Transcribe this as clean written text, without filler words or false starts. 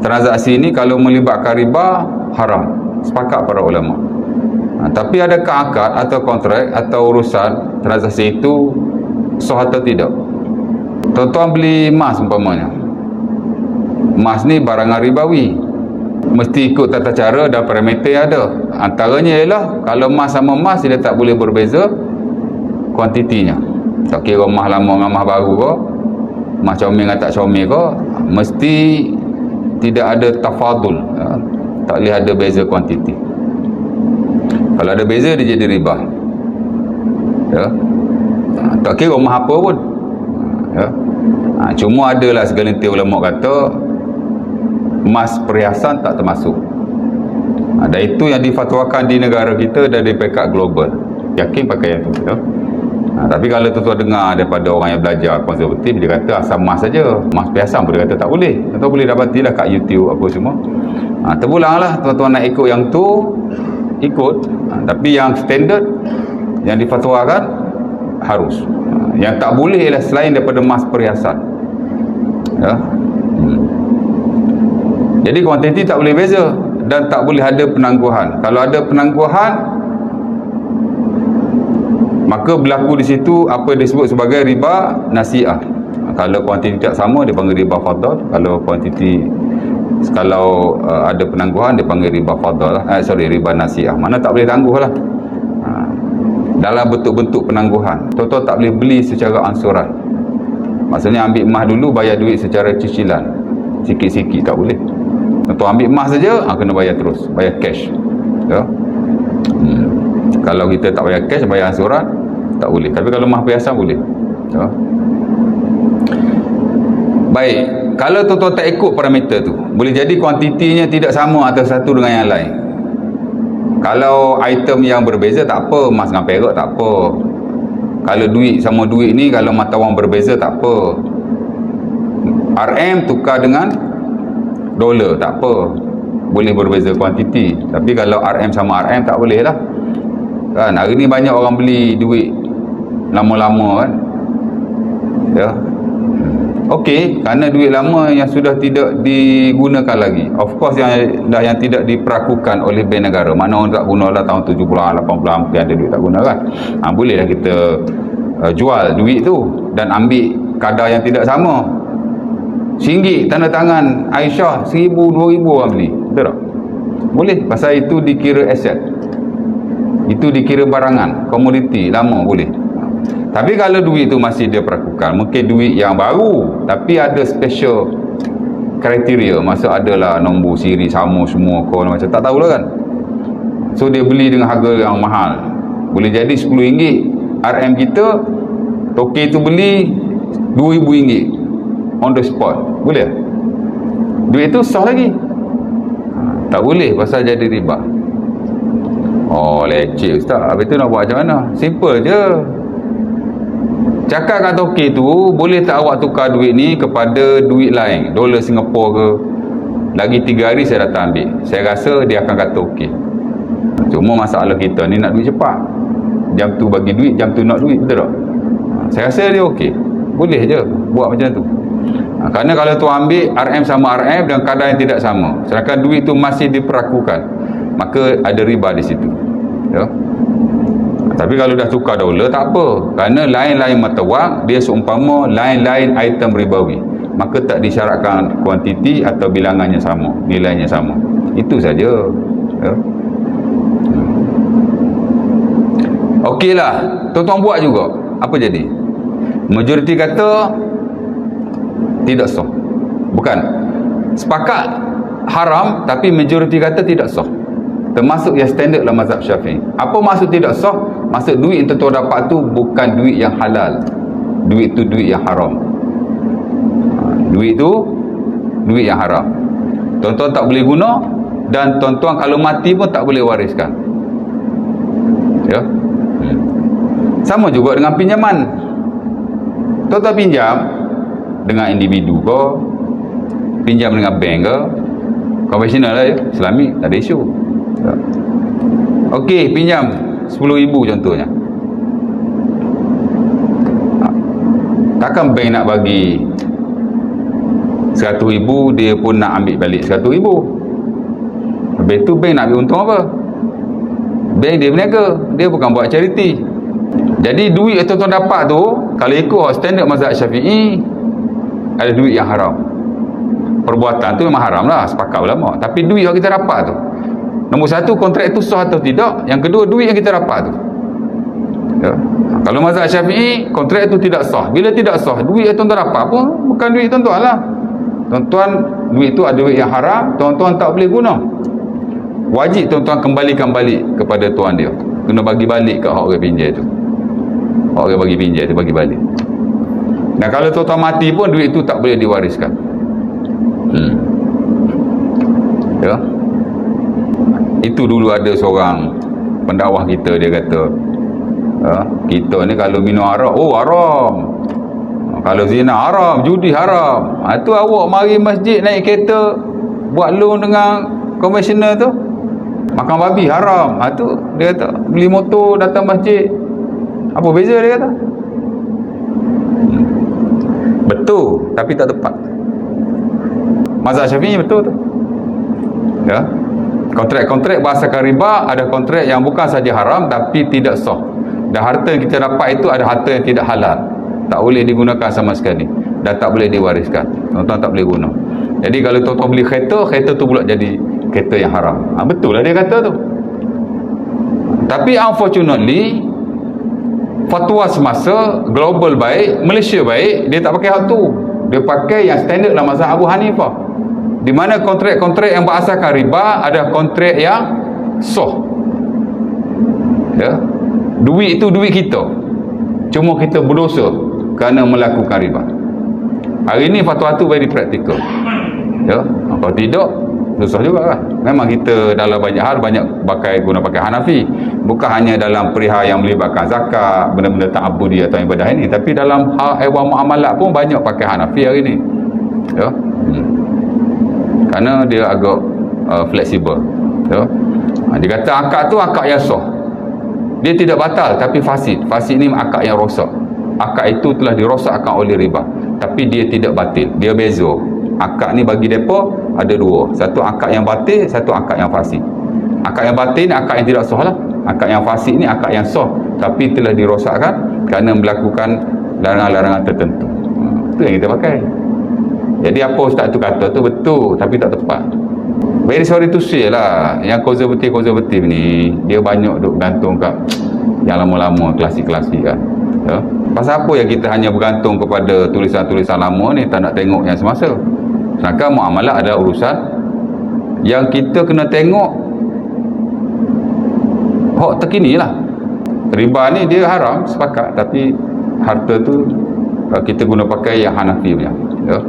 transaksi ni kalau melibatkan riba haram, sepakat para ulama. Tapi adakah akad atau kontrak atau urusan transaksi itu sah atau tidak? Tuan-tuan beli emas umpamanya, emas ni barangan ribawi, mesti ikut tata cara dan parameter yang ada. Antaranya ialah kalau emas sama emas dia tak boleh berbeza kuantitinya. Tak kira emas lama dengan emas baru ke, emas comel dengan tak comel ke, mesti tidak ada tafadul, tak boleh ada beza kuantiti. Kalau ada beza dia jadi riba, ya. Tak kira emas apa pun, ya. Cuma adalah segelintir ulama kata emas perhiasan tak termasuk. Dan itu yang difatwakan di negara kita dan di peringkat global. Yakin pakai yang tu, ya. Tapi kalau tuan-tuan dengar daripada orang yang belajar konservatif, dia kata asal emas saja, emas perhiasan pun dia kata tak boleh. Tuan-tuan boleh dapatilah kat YouTube apa semua. Terpulanglah tuan-tuan nak ikut yang tu, ikut. Tapi yang standard yang difatwakan harus. Yang tak boleh ialah selain daripada emas perhiasan, ya. Jadi kuantiti tak boleh beza dan tak boleh ada penangguhan. Kalau ada penangguhan, maka berlaku di situ apa disebut sebagai riba nasiah. Kalau kuantiti tak sama dia panggil riba fadl. Kalau kuantiti ada penangguhan dia panggil riba fadl, riba nasiah. Mana tak boleh tangguh lah. Dalam bentuk-bentuk penangguhan, tuan-tuan tak boleh beli secara ansuran. Maksudnya ambil emas dulu, bayar duit secara cicilan, sikit-sikit tak boleh. Tuan ambil emas saja, kena bayar terus, bayar cash, ya. Kalau kita tak bayar cash, bayar ansuran, tak boleh. Tapi kalau emas perhiasan boleh, ya. Baik, kalau tuan-tuan tak ikut parameter tu, boleh jadi kuantitinya tidak sama antara satu dengan yang lain. Kalau item yang berbeza tak apa, emas dengan perak tak apa. Kalau duit sama duit ni, kalau mata wang berbeza tak apa. RM tukar dengan dolar tak apa, boleh berbeza kuantiti. Tapi kalau RM sama RM tak boleh lah, kan. Hari ni banyak orang beli duit lama-lama, kan, ya. Okey, kerana duit lama yang sudah tidak digunakan lagi. Of course yang tidak diperakukan oleh bank negara. Mana orang tak guna lah tahun 70-an, 80-an mungkin ada duit tak guna, kan. Bolehlah kita jual duit tu dan ambil kadar yang tidak sama. RM1 tanda tangan Aisyah, 1,000, 2,000 orang beli. Betul tak? Boleh, pasal itu dikira aset. Itu dikira barangan, komoditi lama, boleh. Tapi kalau duit tu masih dia perakukan, mungkin duit yang baru tapi ada special kriteria, maksud adalah nombor siri sama semua, kau macam tak tahulah, kan. So dia beli dengan harga yang mahal, boleh jadi RM10 RM kita, token tu beli RM2,000 on the spot, boleh? Duit tu sah lagi? Tak boleh, pasal jadi riba. Oh, leceh ustaz. Habis tu nak buat macam mana? Simple je. Cakap kat token tu, boleh tak awak tukar duit ni kepada duit lain, dolar Singapura ke? Lagi 3 hari saya datang ambil. Saya rasa dia akan kata okey. Cuma masalah kita ni nak duit cepat. Jam tu bagi duit, jam tu nak duit, betul tak? Saya rasa dia okey. Boleh je buat macam tu. Kerana kalau tu ambil RM sama RM dan kadar yang tidak sama, sedangkan duit tu masih diperakukan, maka ada riba di situ, ya. Tapi kalau dah tukar dolar tak apa, kerana lain-lain mata wang dia seumpama lain-lain item ribawi, maka tak disyaratkan kuantiti atau bilangannya sama, nilainya sama. Itu saja, ya. Okeylah, tuan-tuan buat juga, apa jadi? Majoriti kata tidak sah. Bukan sepakat haram, tapi majoriti kata tidak sah. Termasuk yang standard dalam mazhab Syafi'i. Apa maksud tidak sah? Maksud duit yang tuan dapat tu bukan duit yang halal. Duit tu duit yang haram. Duit tu duit yang haram. Tuan-tuan tak boleh guna, dan tuan-tuan kalau mati pun tak boleh wariskan. Ya. Sama juga dengan pinjaman. Tuan-tuan pinjam dengan individu ke, pinjam dengan bank ke, konvensional lah, ya, Islami tak ada isu. Ya. Okey, pinjam 10,000 contohnya. Takkan bank nak bagi 1,000 100,000, dia pun nak ambil balik 100,000. Habis tu bank nak ambil untung apa? Bank dia berniaga, dia bukan buat charity. Jadi duit yang tuan-tuan dapat tu, kalau ikut standard mazhab Syafi'i, ada duit yang haram. Perbuatan tu memang haram lah, sepakat ulama. Tapi duit yang kita dapat tu, nombor satu, kontrak tu sah atau tidak. Yang kedua, duit yang kita dapat tu. Ya. Kalau mazhab Syafi'i, kontrak itu tidak sah. Bila tidak sah, duit yang tuan-tuan dapat pun bukan duit tuan-tuan lah. Tuan-tuan, duit itu ada duit yang haram, tuan-tuan tak boleh guna. Wajib tuan-tuan kembalikan balik kepada tuan dia. Kena bagi balik kat orang pinjam tu. Orang bagi pinjam tu bagi balik. Dan kalau tuan-tuan mati pun duit itu tak boleh diwariskan. Ya. Itu dulu ada seorang pendakwah kita, dia kata, kita ni kalau minum arak, oh haram. Kalau zina haram, judi haram. Itu awak mari masjid naik kereta buat loan dengan komisioner tu, makan babi haram. Itu dia kata, beli motor datang masjid, apa beza dia kata? Betul, tapi tak tepat. Mazhab Syafi'i betul tu. Ya. Kontrak-kontrak berdasarkan riba, ada kontrak yang bukan saja haram tapi tidak sah. Dan harta yang kita dapat itu ada harta yang tidak halal, tak boleh digunakan sama sekali, dan tak boleh diwariskan. Tuan-tuan tak boleh guna. Jadi kalau tuan-tuan beli kereta, kereta tu pula jadi kereta yang haram. Betul lah dia kata tu. Tapi unfortunately, fatwa semasa global baik, Malaysia baik, dia tak pakai hak tu. Dia pakai yang standard dalam mazhab Abu Hanifah, di mana kontrak-kontrak yang berasaskan riba ada kontrak yang sah. Ya. Duit itu duit kita, cuma kita berdosa kerana melakukan riba. Hari ini fatwa tu very practical. Ya. Kalau tidak, susah juga lah. Memang kita dalam banyak hal banyak guna pakai Hanafi. Bukan hanya dalam perihal yang melibatkan zakat, benda-benda ta'abudi atau ibadah ini, tapi dalam hal hewan muamalat pun banyak pakai Hanafi hari ini. Ya. Kerana dia agak fleksibel. Ya. Dia kata akad tu akad yang sah. Dia tidak batal tapi fasid. Fasid ni akad yang rosak. Akad itu telah dirosakkan oleh riba, tapi dia tidak batil. Dia beza. Akad ni bagi mereka ada dua. Satu akad yang batil, satu akad yang fasid. Akad yang batil ni akad yang tidak sah lah. Akad yang fasid ni akad yang sah tapi telah dirosakkan kerana melakukan larangan-larangan tertentu. Itu yang kita pakai. Jadi apa ustaz tu kata tu betul tapi tak tepat. Very sorry to say lah, yang konservatif ni dia banyak duk bergantung kat yang lama-lama, klasik-klasik kan. Ya. Pasal apa yang kita hanya bergantung kepada tulisan-tulisan lama ni, tak nak tengok yang semasa. Sedangkan muamalah adalah urusan yang kita kena tengok hak terkini lah. Riba ni dia haram, sepakat, tapi harta tu kita guna pakai yang Hanafi punya. Ya.